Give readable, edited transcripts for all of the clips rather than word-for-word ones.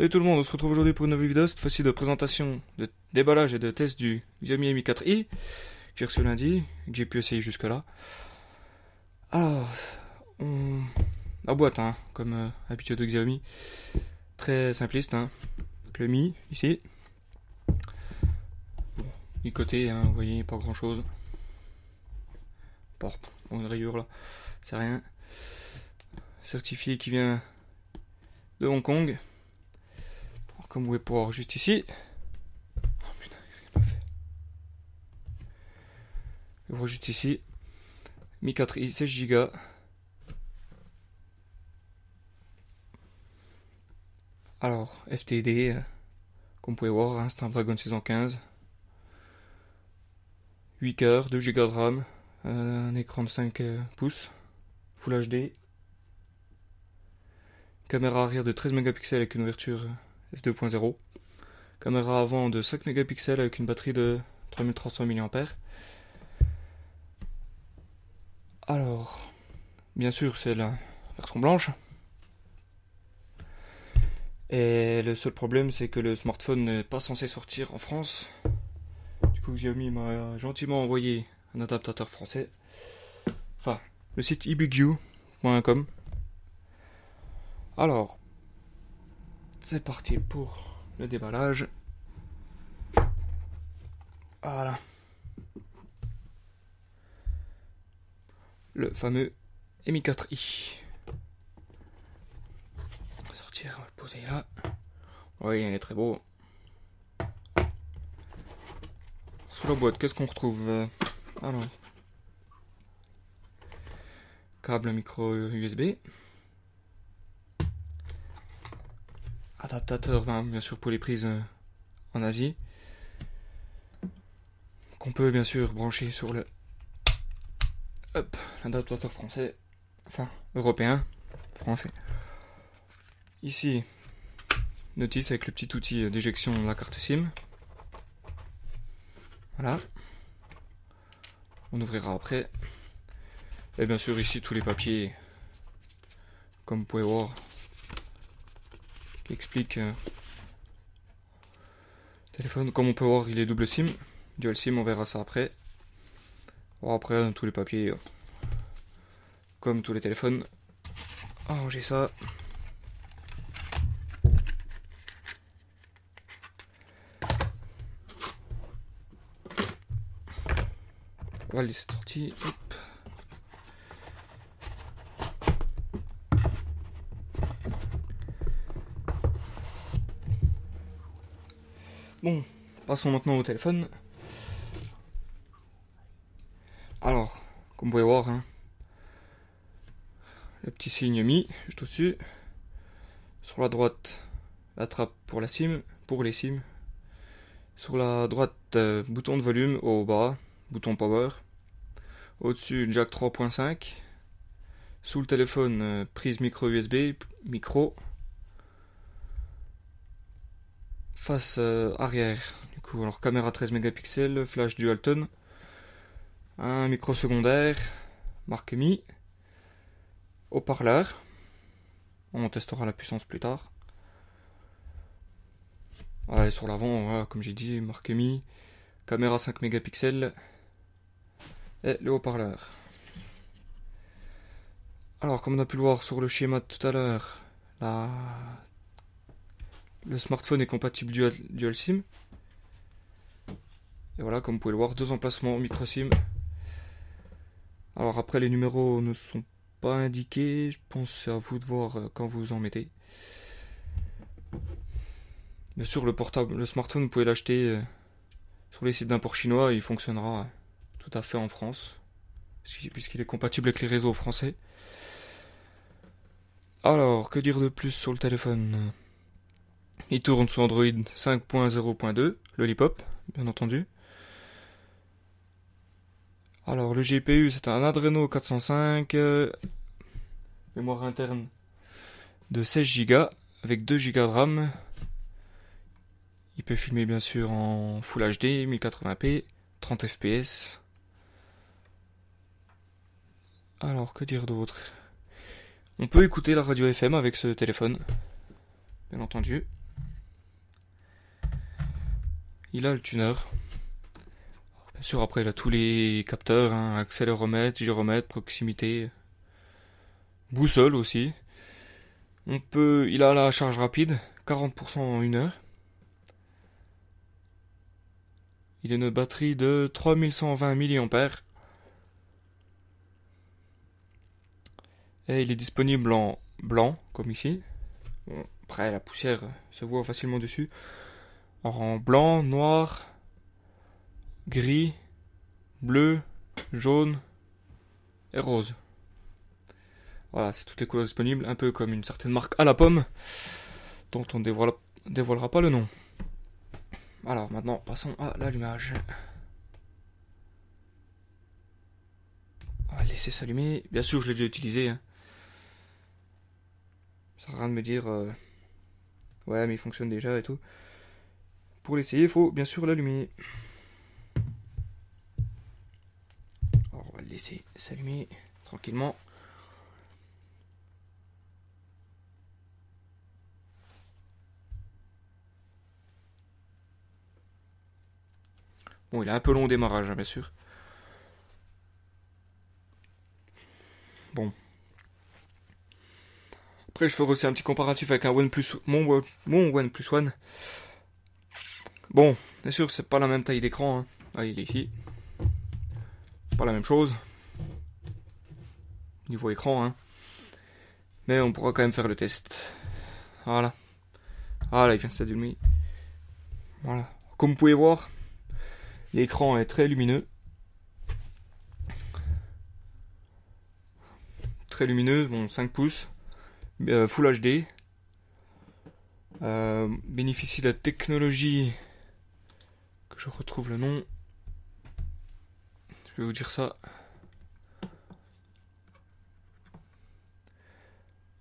Salut tout le monde, on se retrouve aujourd'hui pour une nouvelle vidéo, cette fois-ci de présentation, de déballage et de test du Xiaomi Mi 4i, que j'ai reçu lundi, que j'ai pu essayer jusque là. Alors, la boîte, hein, comme habitude de Xiaomi, très simpliste, hein, avec le Mi, ici. Bon, mi-côté, hein, vous voyez, pas grand-chose. Bon, une rayure là, c'est rien. Certifié qui vient de Hong Kong. Comme vous pouvez voir juste ici. Oh putain, qu'est-ce qu'elle a fait? Vous voyez juste ici. Mi 4i, 16 Go. Alors, FTD, comme vous pouvez voir, hein, Snapdragon 615. 8 cœurs, 2 Go de RAM. Un écran de 5 pouces. Full HD. Caméra arrière de 13 mégapixels avec une ouverture f2.0. Caméra avant de 5 mégapixels avec une batterie de 3300 mAh. Alors, bien sûr, c'est la version blanche. Et le seul problème, c'est que le smartphone n'est pas censé sortir en France. Du coup, Xiaomi m'a gentiment envoyé un adaptateur français. Enfin, le site ebugyu.com. Alors, c'est parti pour le déballage. Voilà. Le fameux Mi 4i. On va sortir, on va le poser là. Oui, il est très beau. Sous la boîte, qu'est-ce qu'on retrouve? Alors, câble micro USB. Adaptateur, bien sûr, pour les prises en Asie. Qu'on peut bien sûr brancher sur le l'adaptateur français. Enfin, européen. Français. Ici, notice avec le petit outil d'éjection de la carte SIM. Voilà. On ouvrira après. Et bien sûr ici tous les papiers, comme vous pouvez voir, qui expliquent téléphone. Comme on peut voir, il est double SIM, dual SIM, on verra ça après. Bon, après tous les papiers, comme tous les téléphones. Ranger ça. Voilà les sorties. Hop. Bon, passons maintenant au téléphone. Alors, comme vous pouvez voir, hein, le petit signe Mi, juste au-dessus. Sur la droite, la trappe pour la SIM, pour les SIM. Sur la droite, bouton de volume, au bas, bouton power. Au-dessus, jack 3.5. Sous le téléphone, prise micro USB, micro. Face arrière, du coup, alors caméra 13 mégapixels, flash dual tone. Un micro secondaire, marque Mi. Haut-parleur. On testera la puissance plus tard. Ouais, sur l'avant, voilà, comme j'ai dit, marque Mi. Caméra 5 mégapixels. Et le haut-parleur. Alors, comme on a pu le voir sur le schéma de tout à l'heure, le smartphone est compatible dual SIM. Et voilà, comme vous pouvez le voir, 2 emplacements micro SIM. Alors après, les numéros ne sont pas indiqués. Je pense que c'est à vous de voir quand vous en mettez. Bien sûr, le smartphone, vous pouvez l'acheter sur les sites d'import chinois. Il fonctionnera tout à fait en France, puisqu'il est compatible avec les réseaux français. Alors, que dire de plus sur le téléphone? Il tourne sous Android 5.0.2, Lollipop, bien entendu. Alors, le GPU, c'est un Adreno 405, mémoire interne de 16 Go, avec 2 Go de RAM. Il peut filmer bien sûr en Full HD, 1080p, 30 fps. Alors, que dire d'autre? On peut écouter la radio FM avec ce téléphone, bien entendu. il a le tuner. Bien sûr, après, il a tous les capteurs, hein, accéléromètre, gyromètre, proximité, boussole aussi. Il a la charge rapide, 40% en 1 heure. Il a une batterie de 3120 mAh. Et il est disponible en blanc, comme ici. Bon, après, la poussière se voit facilement dessus. Alors, en blanc, noir, gris, bleu, jaune et rose. Voilà, c'est toutes les couleurs disponibles, un peu comme une certaine marque à la pomme, dont on ne dévoilera pas le nom. Alors maintenant, passons à l'allumage. On va laisser s'allumer. Bien sûr, je l'ai déjà utilisé. Hein. Ça sert à rien de me dire ouais, mais il fonctionne déjà et tout. Pour l'essayer, il faut bien sûr l'allumer. Alors, on va le laisser s'allumer tranquillement. Bon, il est un peu long au démarrage, hein, bien sûr. Bon. Après, je ferai aussi un petit comparatif avec mon OnePlus One. Bon, bien sûr, c'est pas la même taille d'écran. Hein. Ah, il est ici. Pas la même chose. Niveau écran, hein. Mais on pourra quand même faire le test. Voilà. Ah là, il vient de s'allumer. Voilà. Comme vous pouvez voir, l'écran est très lumineux. Très lumineux, bon, 5 pouces. Full HD. Bénéficie de la technologie. Que je retrouve le nom. Je vais vous dire ça.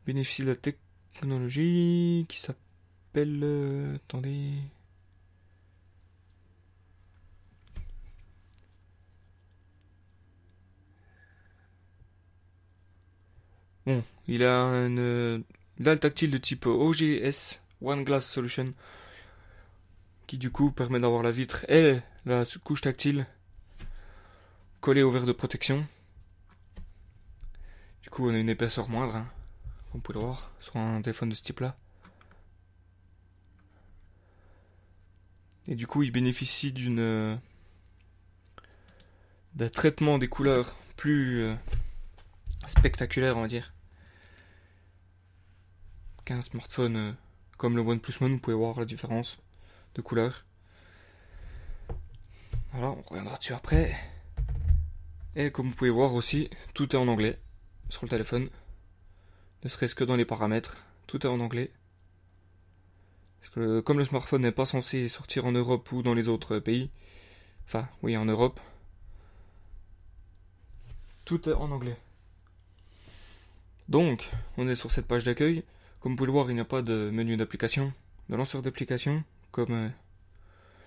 Bénéficie de la technologie qui s'appelle... attendez... Bon, il a une dalle tactile de type OGS, One Glass Solution, qui du coup permet d'avoir la vitre et la couche tactile collée au verre de protection. Du coup, on a une épaisseur moindre, hein, comme vous pouvez le voir, sur un téléphone de ce type-là. Et du coup, il bénéficie d'un traitement des couleurs plus spectaculaire, on va dire, qu'un smartphone comme le OnePlus One. Vous pouvez voir la différence de couleur. Voilà, on reviendra dessus après. Et comme vous pouvez voir aussi, tout est en anglais sur le téléphone. Ne serait-ce que dans les paramètres, tout est en anglais. Parce que comme le smartphone n'est pas censé sortir en Europe ou dans les autres pays, enfin oui, en Europe, tout est en anglais. Donc, on est sur cette page d'accueil. Comme vous pouvez le voir, il n'y a pas de menu d'application, de lanceur d'application, comme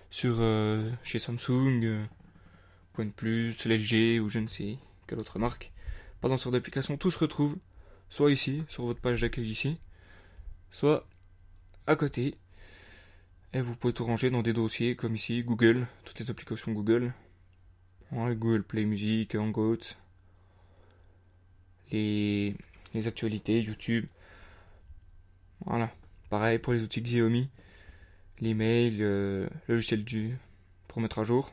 sur chez Samsung, OnePlus, LG ou je ne sais quelle autre marque. Pas de lanceur d'application, tout se retrouve soit ici, sur votre page d'accueil ici, soit à côté. Et vous pouvez tout ranger dans des dossiers comme ici, Google, toutes les applications Google. Ouais, Google Play Music, Hangouts, les actualités, YouTube. Voilà. Pareil pour les outils Xiaomi, l'email, le logiciel pour mettre à jour.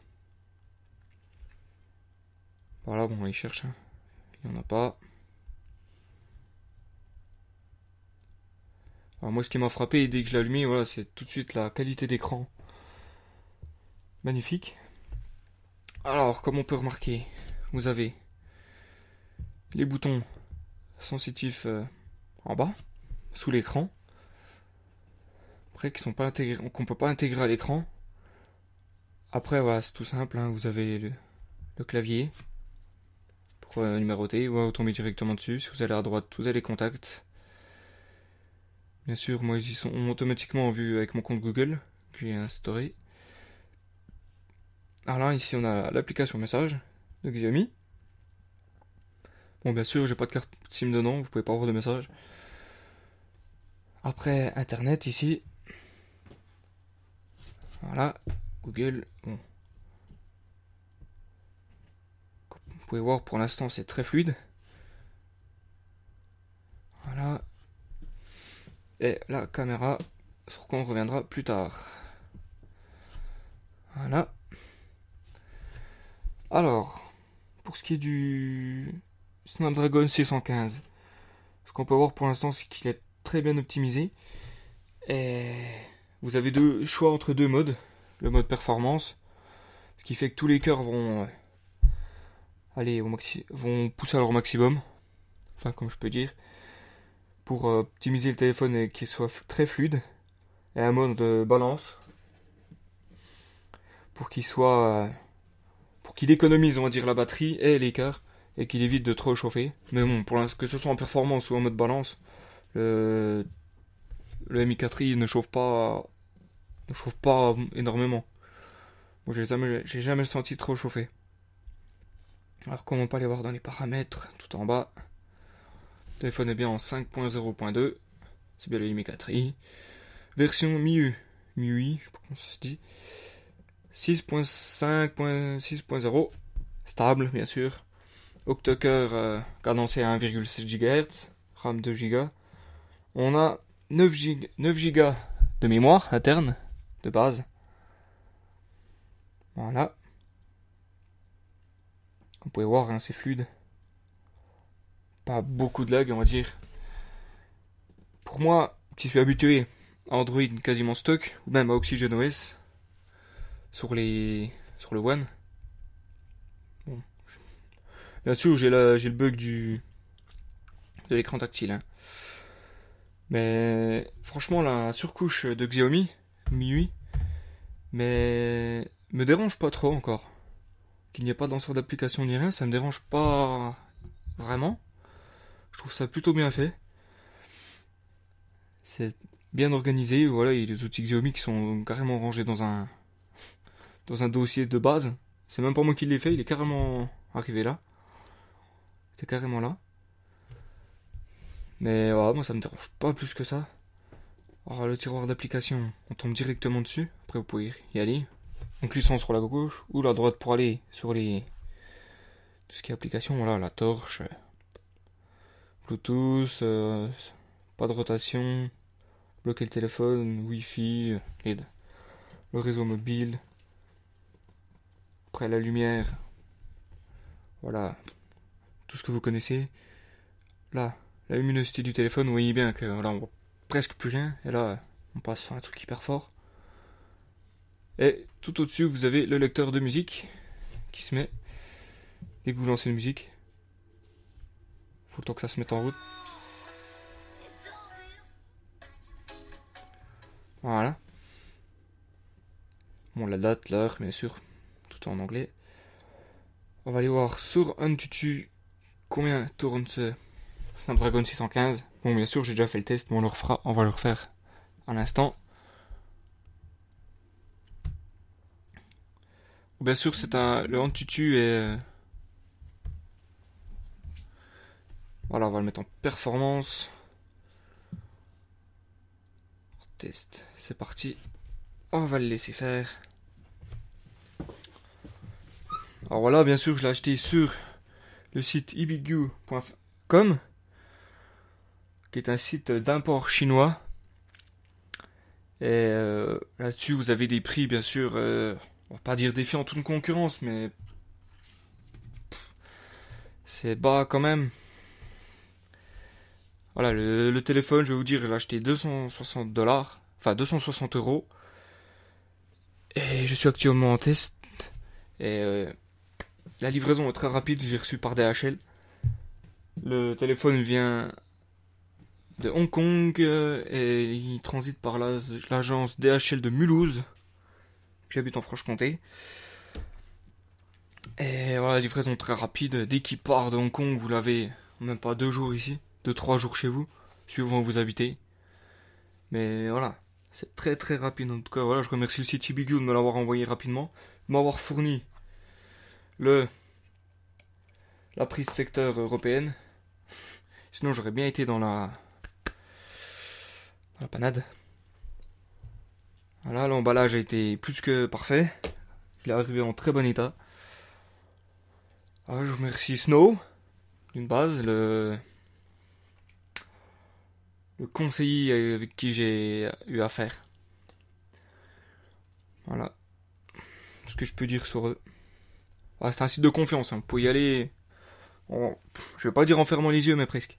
Voilà, bon, il cherche. Hein. Il n'y en a pas. Alors moi, ce qui m'a frappé dès que je l'ai allumé, voilà, c'est tout de suite la qualité d'écran. Magnifique. Alors, comme on peut remarquer, vous avez les boutons sensitifs en bas, sous l'écran. Après, qu'on peut pas intégrer à l'écran. Après, voilà, c'est tout simple. Hein, vous avez le clavier pour numéroter, ou tomber directement dessus. Si vous allez à droite, vous avez les contacts. Bien sûr, moi, ils y sont automatiquement en vue avec mon compte Google que j'ai instauré. Alors là, ici, on a l'application message de Xiaomi. Bon, bien sûr, j'ai pas de carte SIM dedans, vous pouvez pas avoir de message. Après, Internet, ici. Voilà, Google. Bon. Vous pouvez voir, pour l'instant, c'est très fluide. Voilà. Et la caméra, sur quoi on reviendra plus tard. Voilà. Alors, pour ce qui est du Snapdragon 615, ce qu'on peut voir pour l'instant, c'est qu'il est très bien optimisé. Et vous avez deux choix entre deux modes. Le mode performance, ce qui fait que tous les cœurs vont vont pousser à leur maximum. Enfin, comme je peux dire. Pour optimiser le téléphone et qu'il soit très fluide. Et un mode de balance. Pour qu'il économise, on va dire, la batterie et les cœurs. Et qu'il évite de trop chauffer. Mais bon, pour l'instant, que ce soit en performance ou en mode balance, le Mi 4i ne chauffe pas énormément. Moi, j'ai jamais senti trop chauffer. Alors, comme on peut aller voir dans les paramètres, tout en bas, le téléphone est bien en 5.0.2. C'est bien le Mi 4i. Version MIUI, je sais pas comment ça se dit. 6.5.6.0. Stable, bien sûr. Octocœur cadencé à 1,7 GHz. RAM 2 Go. On a 9 Go de mémoire interne, de base. Voilà. Vous pouvez voir, hein, c'est fluide. Pas beaucoup de lag, on va dire. Pour moi, qui suis habitué à Android quasiment stock, ou même à OxygenOS, sur le One. Bon. Bien sûr, j'ai le bug de l'écran tactile. Hein. Mais franchement, la surcouche de Xiaomi, MIUI, mais me dérange pas trop encore. Qu'il n'y ait pas de lanceur d'application ni rien, ça me dérange pas vraiment. Je trouve ça plutôt bien fait. C'est bien organisé. Voilà, il y a des outils Xiaomi qui sont carrément rangés dans un dossier de base. C'est même pas moi qui l'ai fait, il est carrément arrivé là. C'est carrément là. Mais voilà, moi ça me dérange pas plus que ça. Alors le tiroir d'application, on tombe directement dessus. Après vous pouvez y aller en cliquant sur la gauche ou la droite pour aller sur tout ce qui est application. Voilà, la torche, Bluetooth, pas de rotation, bloquer le téléphone, Wi-Fi, le réseau mobile. Après la lumière, voilà, tout ce que vous connaissez. Là, la luminosité du téléphone, vous voyez bien que là on voit presque plus rien. Et là, on passe sur un truc hyper fort. Et tout au-dessus, vous avez le lecteur de musique qui se met dès que vous lancez une musique. Faut le temps que ça se mette en route. Voilà. Bon, la date, l'heure, bien sûr, tout en anglais. On va aller voir sur AnTuTu combien tourne ce Snapdragon 615. Bon, bien sûr, j'ai déjà fait le test, mais on va le refaire à l'instant. Bien sûr, le AnTuTu est... Voilà, on va le mettre en performance. Test, c'est parti. On va le laisser faire. Alors voilà, bien sûr, je l'ai acheté sur le site ibigu.com, qui est un site d'import chinois. Et là-dessus, vous avez des prix, bien sûr, on va pas dire défiant toute concurrence, mais c'est bas quand même. Voilà, le téléphone, je vais vous dire, je l'ai acheté $260, enfin 260 €. Et je suis actuellement en test. Et la livraison est très rapide, je l'ai reçu par DHL. Le téléphone vient de Hong Kong et il transite par l'agence DHL de Mulhouse. J'habite en Franche-Comté. Et voilà, livraison très rapide. Dès qu'il part de Hong Kong, vous l'avez en même pas 2 jours ici. 2-3 jours chez vous, suivant où vous habitez. Mais voilà, c'est très très rapide. En tout cas, voilà, je remercie le site Ibigu de me l'avoir envoyé rapidement. De m'avoir fourni la prise secteur européenne. Sinon, j'aurais bien été dans la panade. Voilà. Voilà, l'emballage a été plus que parfait. Il est arrivé en très bon état. Je remercie Snow, d'une base, le conseiller avec qui j'ai eu affaire. Voilà ce que je peux dire sur eux. C'est un site de confiance, hein. Vous pouvez y aller, je vais pas dire en fermant les yeux, mais presque.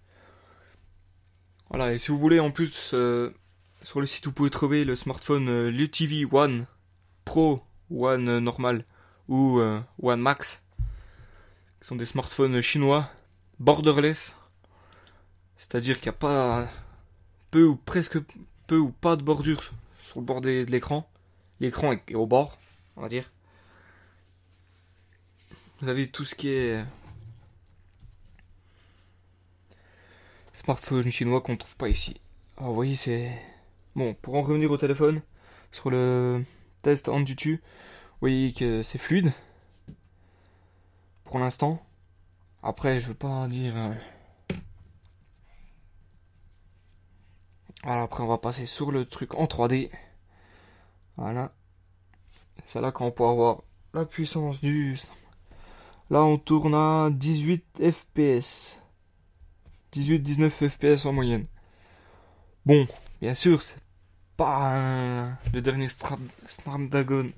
Voilà, et si vous voulez en plus, sur le site vous pouvez trouver le smartphone LuTV One Pro, One normal ou One Max, qui sont des smartphones chinois, borderless, c'est-à-dire qu'il n'y a pas peu ou pas de bordure sur le bord de l'écran. L'écran est au bord, on va dire. Vous avez tout ce qui est smartphone chinois qu'on ne trouve pas ici. Alors vous voyez, c'est... Bon, pour en revenir au téléphone, sur le test AnTuTu, vous voyez que c'est fluide. Pour l'instant. Après, je veux pas dire... Voilà, après on va passer sur le truc en 3D. Voilà. C'est là qu'on peut avoir la puissance du... Là on tourne à 18 FPS. 18-19 FPS en moyenne. Bon, bien sûr, c'est pas le dernier Snapdragon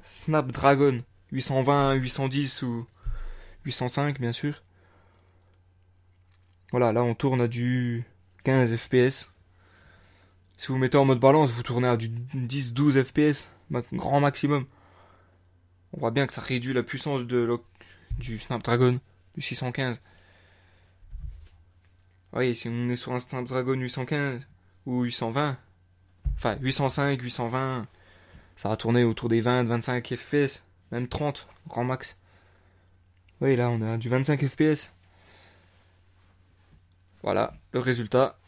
820, 810 ou 805 bien sûr. Voilà, là on tourne à du 15 FPS. Si vous mettez en mode balance, vous tournez à du 10-12 FPS, grand maximum. On voit bien que ça réduit la puissance du Snapdragon, du 615. Oui, si on est sur un Snapdragon 815 ou 820, enfin 805, 820, ça va tourner autour des 20-25 FPS, même 30, grand max. Oui, là on a du 25 FPS. Voilà, le résultat.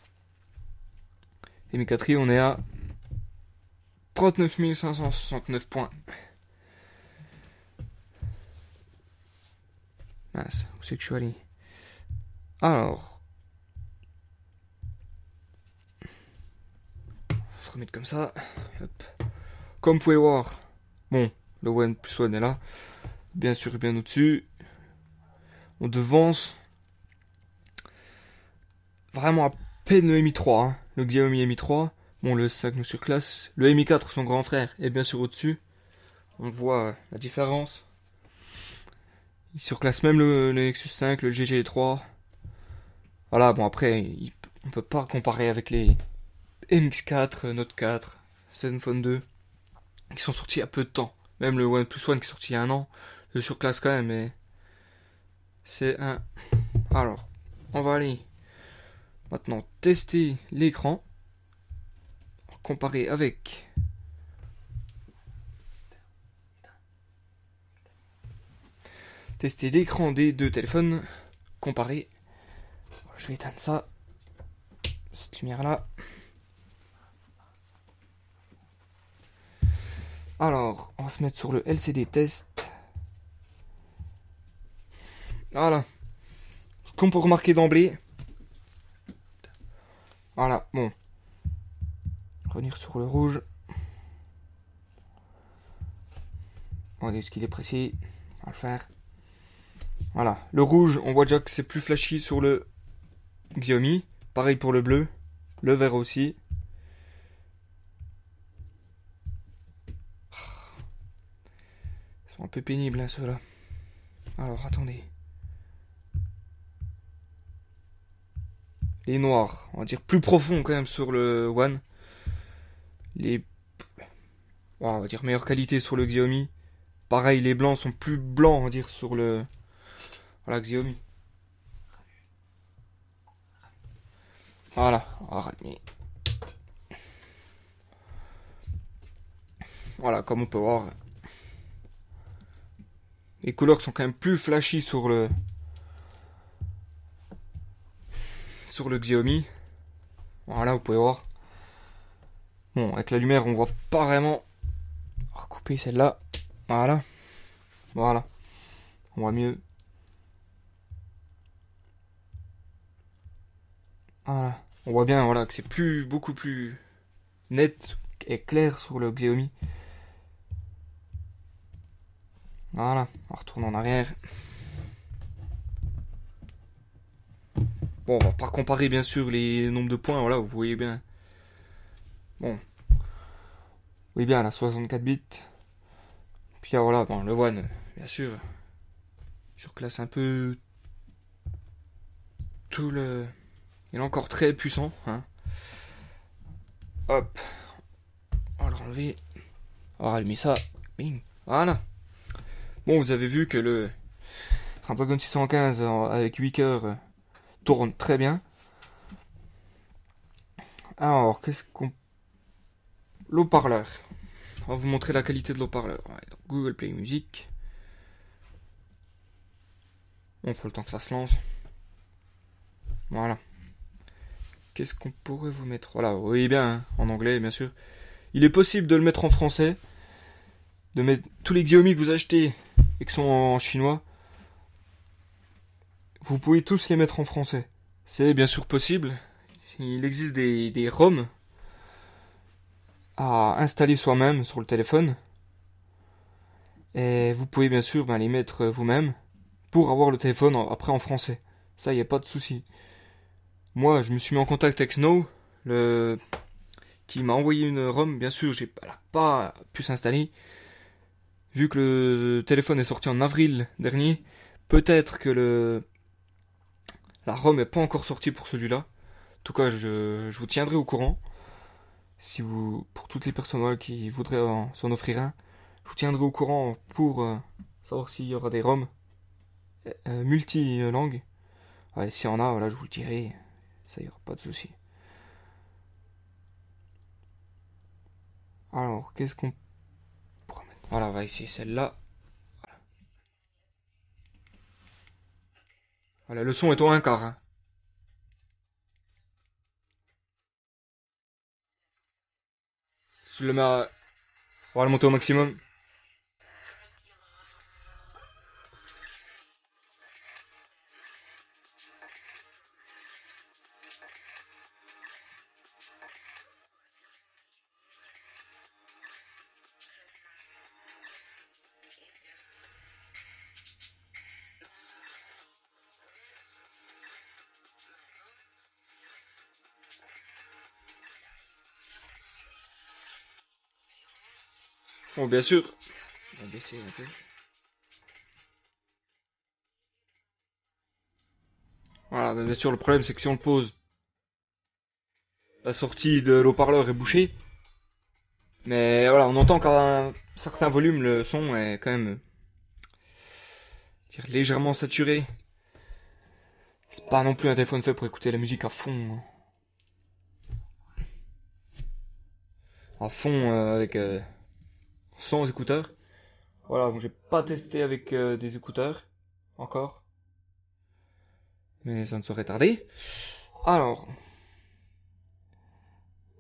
MI4i, on est à 39 569 points. Mince, où c'est que je suis allé? Alors, on va se remettre comme ça. Hop. Comme vous pouvez voir, bon, le OnePlus One est là. Bien sûr, bien au-dessus. On devance vraiment à peine le Mi 3, hein. Le Xiaomi Mi 3. Bon, le 5 nous surclasse. Le Mi 4, son grand frère, est bien sûr au-dessus. On voit la différence. Il surclasse même le Nexus 5, le GG3. Voilà, bon après, on peut pas comparer avec les MX4, Note 4, Zenfone 2, qui sont sortis il y a peu de temps. Même le OnePlus One qui est sorti il y a un an, le surclasse quand même, mais c'est un... Alors, on va aller maintenant tester l'écran, comparer avec... Tester l'écran des deux téléphones, comparer. Je vais éteindre ça, cette lumière là. Alors, on va se mettre sur le LCD test. Voilà. Ce qu'on peut remarquer d'emblée. Voilà, bon. Revenir sur le rouge. Regardez ce qu'il est précis. On va le faire. Voilà. Le rouge, on voit déjà que c'est plus flashy sur le Xiaomi. Pareil pour le bleu. Le vert aussi. Ils sont un peu pénibles, hein, ceux-là. Alors, attendez. Les noirs, on va dire plus profonds quand même sur le One. Les... on va dire meilleure qualité sur le Xiaomi. Pareil, les blancs sont plus blancs, on va dire, sur le... Voilà, Xiaomi. Voilà, on va rallumer. Voilà, comme on peut voir, les couleurs sont quand même plus flashy sur le Xiaomi. Voilà, vous pouvez voir. Bon, avec la lumière, on voit pas vraiment. On va recouper celle-là. Voilà. Voilà. On voit mieux. Voilà. On voit bien, voilà, que c'est beaucoup plus net et clair sur le Xiaomi. Voilà, on retourne en arrière. Bon, on va pas comparer bien sûr les nombres de points, voilà, vous voyez bien. Bon, oui bien, la 64 bits. Puis là, voilà, bon, le One, bien sûr, surclasse un peu tout le... Il est encore très puissant, hein. Hop, on va le renlever. On va rallumer ça. Bing, voilà. Bon, vous avez vu que le Snapdragon 615 avec 8 cœurs tourne très bien. Alors, qu'est-ce qu'on... L'haut-parleur. On va vous montrer la qualité de l'haut-parleur. Ouais, donc Google Play Music. On faut le temps que ça se lance. Voilà. Qu'est-ce qu'on pourrait vous mettre? Voilà, vous voyez bien, hein, en anglais, bien sûr. Il est possible de le mettre en français. De mettre tous les Xiaomi que vous achetez et qui sont en chinois. Vous pouvez tous les mettre en français. C'est bien sûr possible. Il existe des ROM à installer soi-même sur le téléphone. Et vous pouvez bien sûr les mettre vous-même pour avoir le téléphone après en français. Ça, il n'y a pas de souci. Moi, je me suis mis en contact avec Snow, qui m'a envoyé une ROM. Bien sûr, elle n'a pas pu s'installer. Vu que le téléphone est sorti en avril dernier, peut-être que la ROM n'est pas encore sortie pour celui-là. En tout cas, je vous tiendrai au courant. Si vous, pour toutes les personnes qui voudraient s'en offrir un, je vous tiendrai au courant pour savoir s'il y aura des ROM multi-langues. Ouais, s'il y en a, voilà, je vous le dirai. Ça ira, pas de souci. Alors, qu'est-ce qu'on pourrait mettre? Voilà, on va essayer celle-là. Voilà, le son est au 1/4. Hein. Je le mets on va le monter au maximum. Bon, bien sûr. On va baisser un peu. Voilà, bien sûr, le problème c'est que si on le pose, la sortie de l'haut-parleur est bouchée. Mais voilà, on entend qu'à un certain volume, le son est quand même légèrement saturé. C'est pas non plus un téléphone fait pour écouter la musique à fond. Hein. À fond avec sans écouteurs. Voilà, bon, j'ai pas testé avec des écouteurs encore. Mais ça ne saurait tarder. Alors,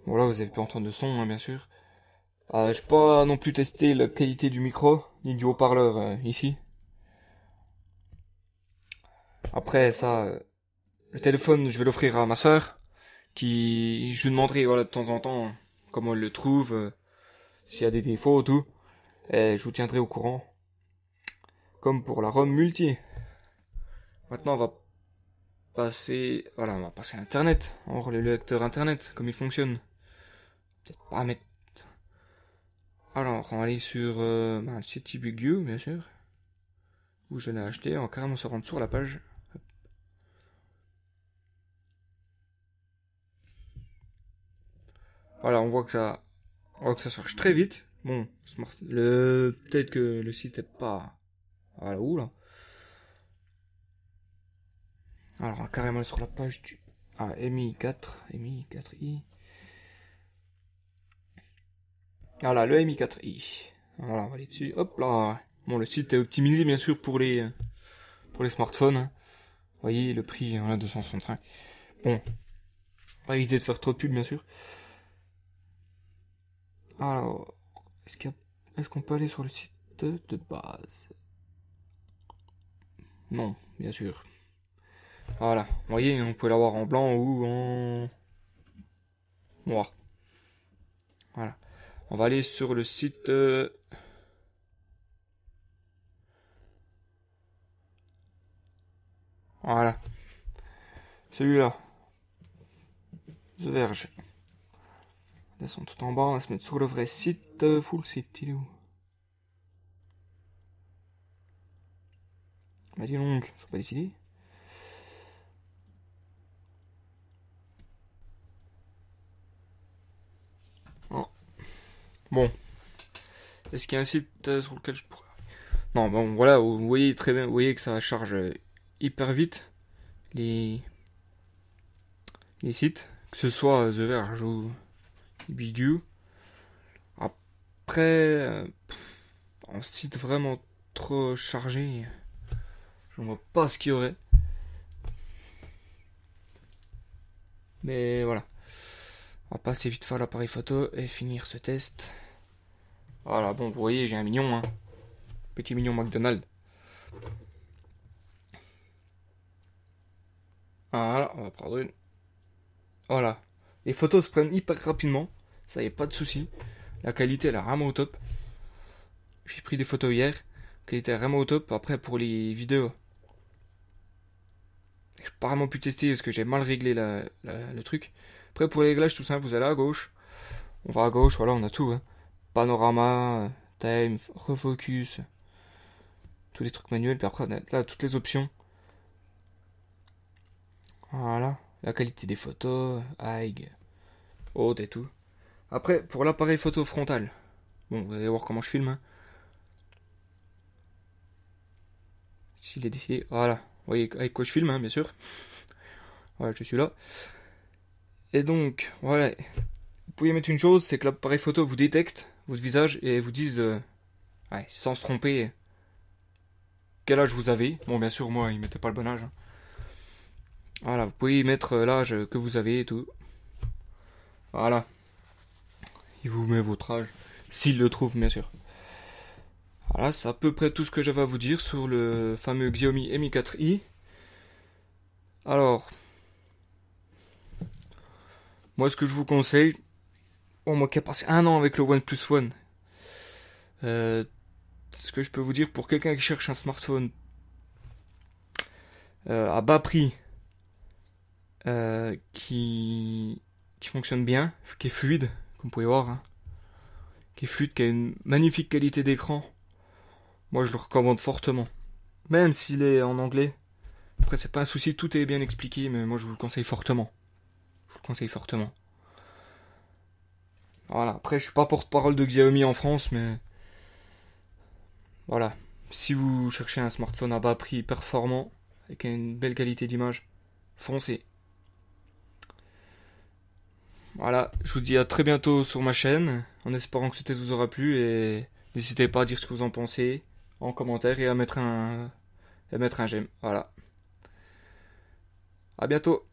voilà, vous avez pu entendre le son, hein, bien sûr. J'ai pas non plus testé la qualité du micro, ni du haut-parleur ici. Après, ça, le téléphone, je vais l'offrir à ma soeur, qui, je lui demanderai, voilà, de temps en temps, comment elle le trouve, s'il y a des défauts, tout. Et je vous tiendrai au courant. Comme pour la ROM multi. Maintenant, on va passer à Internet. On va voir le lecteur Internet, comme il fonctionne. Peut-être pas mettre. Alors, on va aller sur le site TipeeView, bien sûr, où je l'ai acheté. On va carrément se rendre sur la page. Voilà, on voit que ça charge très vite. Bon, peut-être que le site est pas à la où là. Alors, on va carrément aller sur la page du MI4i. Voilà, le MI4i. Voilà, on va aller dessus. Hop là. Bon, le site est optimisé bien sûr pour les smartphones. Hein. Vous voyez, le prix, voilà, 265. Bon, pas éviter de faire trop de pub bien sûr. Alors, est-ce qu'on peut aller sur le site de base? Non, bien sûr. Voilà, vous voyez, on peut l'avoir en blanc ou en noir. Voilà. On va aller sur le site Voilà. Celui-là. The Verge. On descend tout en bas, on va se mettre sur le vrai site. Full site, il est où? Bah dis donc, faut pas décider. Non. Bon. Est-ce qu'il y a un site sur lequel je pourrais... Non, bon, voilà, vous voyez très bien, vous voyez que ça charge hyper vite les, les sites, que ce soit The Verge ou Bigu. Après, un site vraiment trop chargé, je ne vois pas ce qu'il y aurait. Mais voilà. On va passer vite faire l'appareil photo et finir ce test. Voilà, bon, vous voyez, j'ai un mignon, hein. Petit mignon McDonald's. Voilà, on va prendre une. Voilà. Les photos se prennent hyper rapidement. Ça y est, pas de souci. La qualité, elle est vraiment au top. J'ai pris des photos hier. La qualité est vraiment au top. Après, pour les vidéos, j'ai pas vraiment pu tester parce que j'ai mal réglé le truc. Après, pour les réglages, tout simple, vous allez à gauche. On va à gauche, voilà, on a tout. Hein. Panorama, time, refocus, tous les trucs manuels. Puis après, on a là toutes les options. Voilà. La qualité des photos, high, haute et tout. Après, pour l'appareil photo frontal. Bon, vous allez voir comment je filme. Hein. S'il est décidé. Voilà. Vous voyez avec quoi je filme, hein, bien sûr. Voilà, je suis là. Et donc, voilà. Vous pouvez mettre une chose, c'est que l'appareil photo vous détecte votre visage et vous dise, ouais, sans se tromper, quel âge vous avez. Bon, bien sûr, moi, il mettait pas le bon âge. Hein. Voilà, vous pouvez y mettre l'âge que vous avez et tout. Voilà. Il vous met votre âge, s'il le trouve, bien sûr. Voilà, c'est à peu près tout ce que j'avais à vous dire sur le fameux Xiaomi Mi 4i. Alors, moi, ce que je vous conseille, moi qui ai passé un an avec le OnePlus One, ce que je peux vous dire pour quelqu'un qui cherche un smartphone à bas prix, qui fonctionne bien, qui est fluide, comme vous pouvez voir, hein, qui est fluide, qui a une magnifique qualité d'écran, moi je le recommande fortement. Même s'il est en anglais, après c'est pas un souci, tout est bien expliqué, mais moi je vous le conseille fortement. Je vous le conseille fortement. Voilà, après je suis pas porte-parole de Xiaomi en France, mais voilà. Si vous cherchez un smartphone à bas prix performant, avec une belle qualité d'image, foncez. Voilà, je vous dis à très bientôt sur ma chaîne, en espérant que ce test vous aura plu, et n'hésitez pas à dire ce que vous en pensez en commentaire et à mettre un j'aime. Voilà. À bientôt.